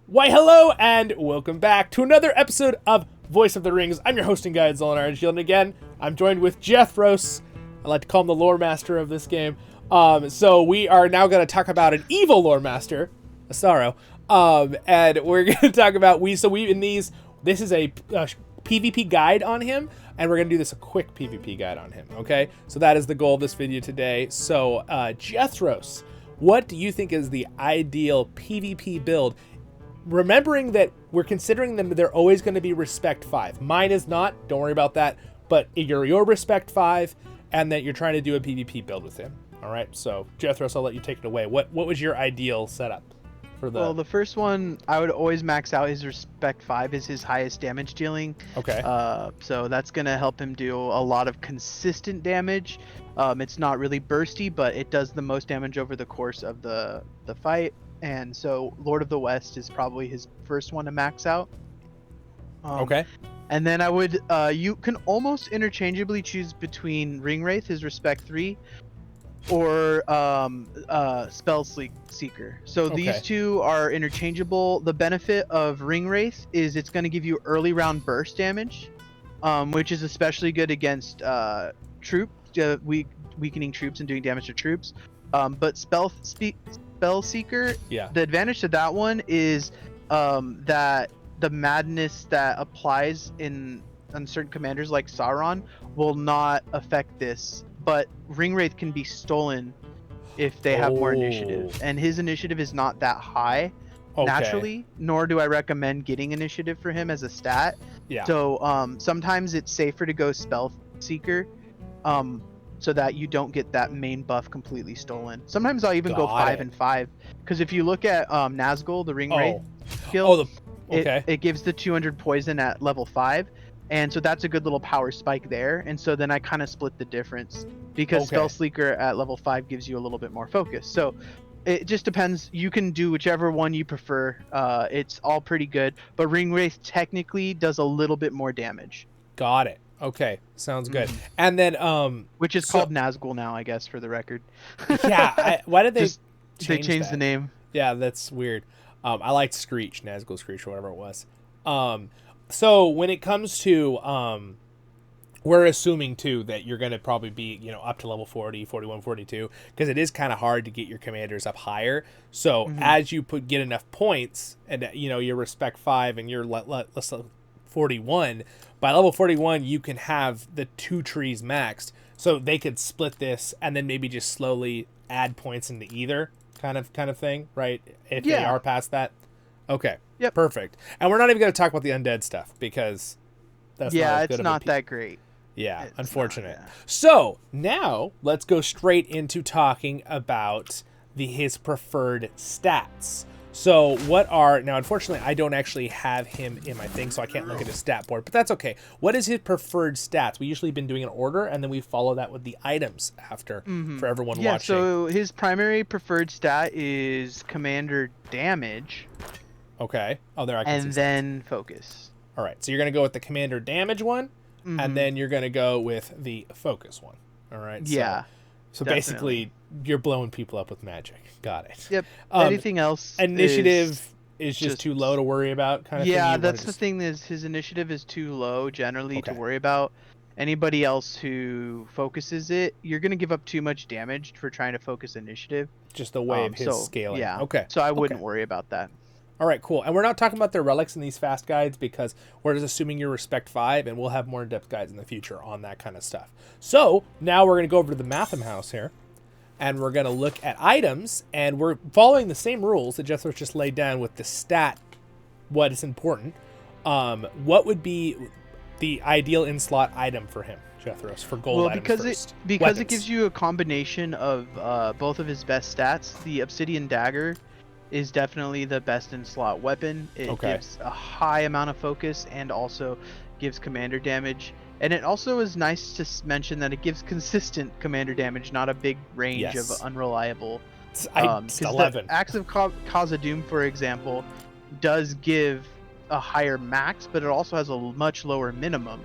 Why, hello, and welcome back to another episode of Voice of the Rings. I'm your hosting guide, Zollin, Ironshield, and again, I'm joined with Jethros. I like to call him the lore master of this game. So we are now going to talk about an evil lore master, Cestaro, and we're going to talk about this is a PvP guide on him, and we're going to do this a quick PvP guide on him. Okay, so that is the goal of this video today. So Jethros, what do you think is the ideal PvP build? Remembering that we're considering them, they're always going to be respect 5. Mine is not, don't worry about that, but you're your respect 5, and that you're trying to do a PvP build with him. All right, so Jethros, I'll let you take it away. What was your ideal setup for the? Well, the first one, I would always max out his respect 5 is his highest damage dealing. Okay. So that's going to help him do a lot of consistent damage. It's not really bursty, but it does the most damage over the course of the fight. And so Lord of the West is probably his first one to max out. Okay. And then I would, you can almost interchangeably choose between Ringwraith, his respect 3, or Spell Seeker. So these two are interchangeable. The benefit of Ringwraith is it's going to give you early round burst damage, which is especially good against weakening troops and doing damage to troops. But Spell Seeker, the advantage to that one is that the madness that applies on certain commanders like Sauron will not affect this, but Ringwraith can be stolen if they have more initiative, and his initiative is not that high naturally, nor do I recommend getting initiative for him as a stat. So sometimes it's safer to go Spell Seeker, so that you don't get that main buff completely stolen. Sometimes I'll even go 5 and 5, because if you look at Nazgul, the Ringwraith skill, it gives the 200 poison at level 5, and so that's a good little power spike there. And so then I kind of split the difference, because Spell Seeker at level 5 gives you a little bit more focus. So it just depends. You can do whichever one you prefer. It's all pretty good, but Ringwraith technically does a little bit more damage. Got it. Okay, sounds good. And then which is called Nazgul now, I guess, for the record. Why did they change the name? Yeah, that's weird. I liked Screech, Nazgul Screech, or whatever it was. So when it comes to we're assuming too that you're going to probably be, up to level 40, 41, 42, because it is kind of hard to get your commanders up higher. So as you get enough points, and your respect 5 and your let's 41, by level 41 you can have the 2 trees maxed, so they could split this and then maybe just slowly add points into either kind of thing, right? If they are past that. Perfect. And we're not even going to talk about the undead stuff, because that's not that great. It's unfortunate. So now let's go straight into talking about his preferred stats. So now unfortunately I don't actually have him in my thing, so I can't look at his stat board, but that's okay. What is his preferred stats? We usually been doing an order, and then we follow that with the items after for everyone watching. So his primary preferred stat is commander damage. Okay. Oh, there I can see. And then focus. All right. So you're going to go with the commander damage one, and then you're going to go with the focus one. All right. So basically, you're blowing people up with magic. Got it. Yep. Anything else? Initiative is just too low to worry about, kind of thing. Yeah, that's the thing, is his initiative is too low generally to worry about. Anybody else who focuses it, you're going to give up too much damage for trying to focus initiative. Just the way of his scaling. Yeah. Okay. So I wouldn't worry about that. All right, cool. And we're not talking about their relics in these fast guides, because we're just assuming you're respect 5, and we'll have more in-depth guides in the future on that kind of stuff. So now we're going to go over to the Matham house here, and we're going to look at items, and we're following the same rules that Jethros just laid down with the stat, what is important. What would be the ideal in-slot item for him, Jethros, for gold items first? Because it gives you a combination of both of his best stats. The Obsidian Dagger is definitely the best in slot weapon. It gives a high amount of focus and also gives commander damage. And it also is nice to mention that it gives consistent commander damage, not a big range of unreliable. The Axe of Khazad-dûm, for example, does give a higher max, but it also has a much lower minimum.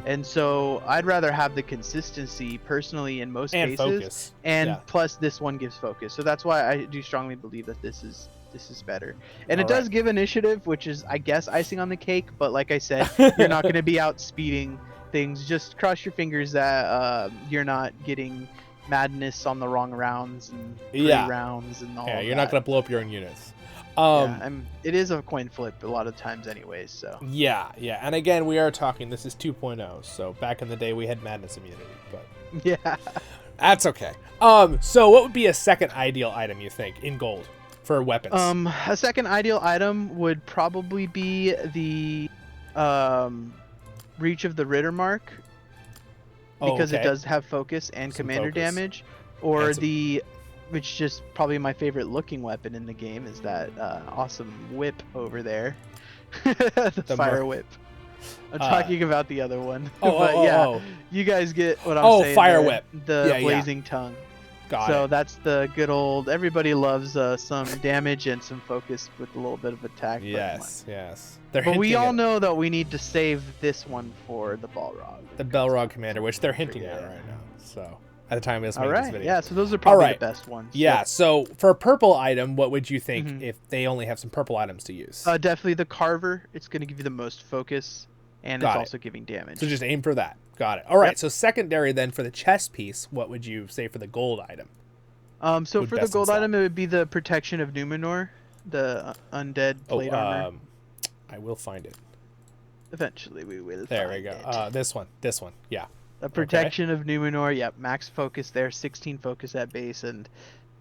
And so I'd rather have the consistency personally in most cases, focus. And plus this one gives focus. So that's why I do strongly believe that this is is better. And it does give initiative, which is, I guess, icing on the cake. But like I said, you're not going to be out speeding things. Just cross your fingers that you're not getting madness on the wrong rounds and rounds and all. Yeah, you're not going to blow up your own units. It is a coin flip a lot of times anyways, so. Yeah. And again, we are talking, this is 2.0, so back in the day we had madness immunity, but. Yeah. That's okay. So what would be a second ideal item, you think, in gold for weapons? A second ideal item would probably be the Reach of the Rittermark, because it does have focus and commander damage, or which is just probably my favorite looking weapon in the game, is that awesome whip over there. the fire whip. I'm talking about the other one. You guys get what I'm saying. Fire whip. The blazing tongue. So that's the good old, everybody loves some damage and some focus with a little bit of attack. Yes. But we all know that we need to save this one for the Balrog. The Balrog Commander, which they're hinting at right now. So at the time of this video. Yeah, so those are probably the best ones. Yeah, so for a purple item, what would you think if they only have some purple items to use? Definitely the Carver. It's going to give you the most focus, and it's also giving damage. So just aim for that. Got it. All right, so secondary then for the chest piece, what would you say for the gold item? So for the gold item, it would be the Protection of Numenor, the undead plate armor. I will find it. Eventually we will There we go. This one, yeah. The Protection of Numenor, yep, max focus there, 16 focus at base, and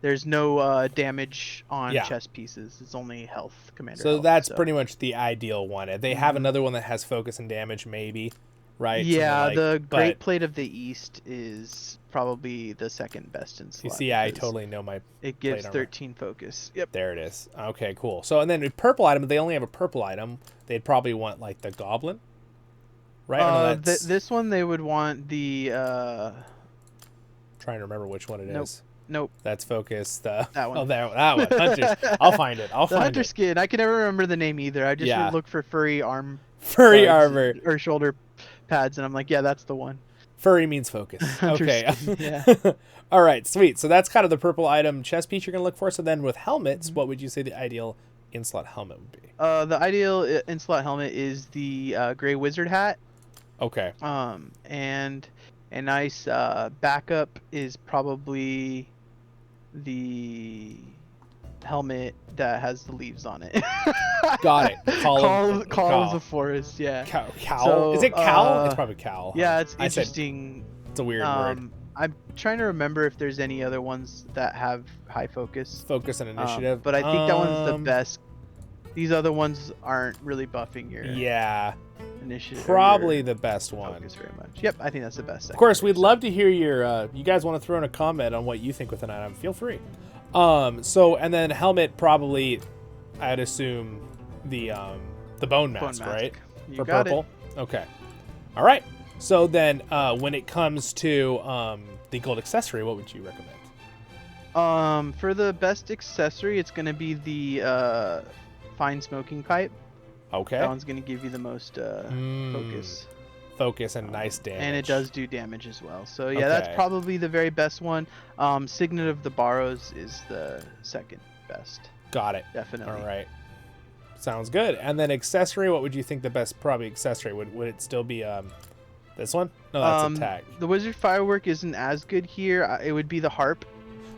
there's no damage on chest pieces. It's only health, commander So health, that's pretty much the ideal one. They have another one that has focus and damage, maybe, right? Yeah, the Great Plate of the East is probably the second best in slot. You see, I totally know my It gives 13 focus. Yep. There it is. Okay, cool. So, and then with purple item, if they only have a purple item, they'd probably want, like, the Goblin? Right? This one they would want the trying to remember which one it is. Nope. That's focus. That one. Oh, that one. Hunters. I'll find it. The Hunter skin. I can never remember the name either. I just would look for furry armor or shoulder pads, and I'm like, yeah, that's the one. Furry means focus. Okay. Yeah. All right, sweet. So that's kind of the purple item chest piece you're gonna look for. So then with helmets, what would you say the ideal in-slot helmet would be? The ideal in-slot helmet is the Gray Wizard hat. Okay. And a nice backup is probably the helmet that has the leaves on it. Got it. Call of the Forest, yeah. Cowl? So, is it cowl? It's probably cowl. Yeah, it's interesting. It's a weird word. I'm trying to remember if there's any other ones that have high focus. Focus and initiative. But I think that one's the best. These other ones aren't really buffing your initiative. Probably the best one. Focus very much. Yep, I think that's the best. Of course, we'd love to hear your. You guys want to throw in a comment on what you think with an item? Feel free. So and then helmet probably, I'd assume the bone mask, right? You for got purple. Okay. All right. So then, when it comes to the gold accessory, what would you recommend? For the best accessory, it's going to be the fine smoking pipe. Okay. That one's going to give you the most focus. Focus and nice damage. And it does do damage as well. So yeah, that's probably the very best one. Signet of the Barrows is the second best. Got it. Definitely. All right. Sounds good. And then accessory, what would you think the best probably accessory would it still be this one? No, that's attack. The Wizard Firework isn't as good here. It would be the harp.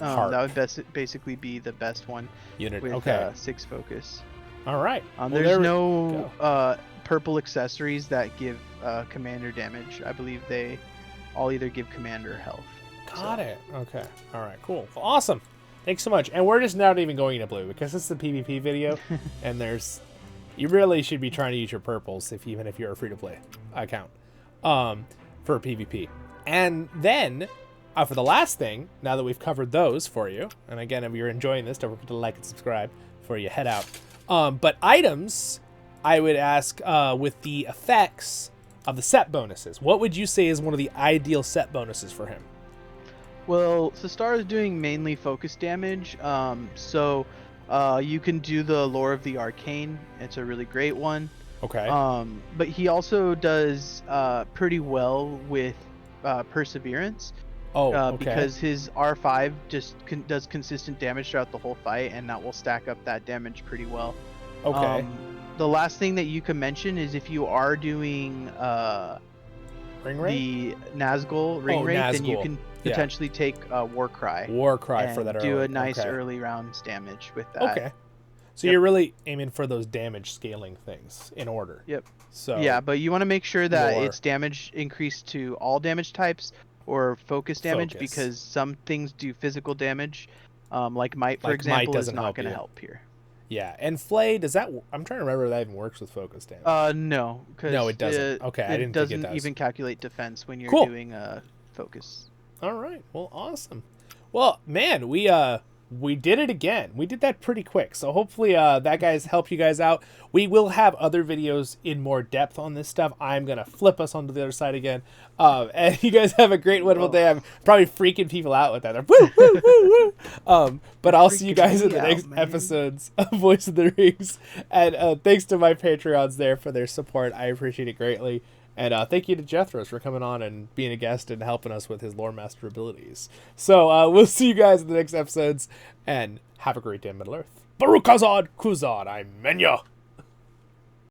That would basically be the best one. Unit. With, okay. 6 focus. All right. There's no purple accessories that give commander damage. I believe they all either give commander health. Got it. Okay. All right. Cool. Well, awesome. Thanks so much. And we're just not even going into blue because this is a PvP video, and you really should be trying to use your purples even if you're a free-to-play account for PvP. And then for the last thing, now that we've covered those for you, and again, if you're enjoying this, don't forget to like and subscribe before you head out. But items, I would ask with the effects of the set bonuses, what would you say is one of the ideal set bonuses for him? Well, Cestaro is doing mainly focus damage, so you can do the Lore of the Arcane. It's a really great one. Okay. But he also does pretty well with Perseverance. Oh, okay. Because his R5 just does consistent damage throughout the whole fight, and that will stack up that damage pretty well. Okay. The last thing that you can mention is if you are doing Ring Raid? the Nazgul Ring Raid, then you Nazgul. can potentially take War Cry. War Cry and for that do early. a nice Okay. early rounds damage with that. Okay. So you're really aiming for those damage scaling things in order. Yep. So yeah, but you want to make sure that more. its damage increased to all damage types or focus damage, because some things do physical damage. Like Might, for example, is not going to help here. Yeah, and Flay, does that? I'm trying to remember if that even works with focus damage. No, no, it doesn't. Okay, I didn't think it does. Even calculate defense when you're doing focus. All right, well, awesome. Well, man, we did it again. We did that pretty quick. So hopefully that guys helped you guys out. We will have other videos in more depth on this stuff. I'm going to flip us onto the other side again. And you guys have a great, wonderful day. I'm probably freaking people out with that. Woo, woo, woo, woo. But I'll see you guys in the next episodes of Voice of the Rings. And thanks to my Patreons there for their support. I appreciate it greatly. And thank you to Jethros for coming on and being a guest and helping us with his lore master abilities. So we'll see you guys in the next episodes, and have a great day in Middle Earth. Baruch Kazad Kuzad, I'm Menya.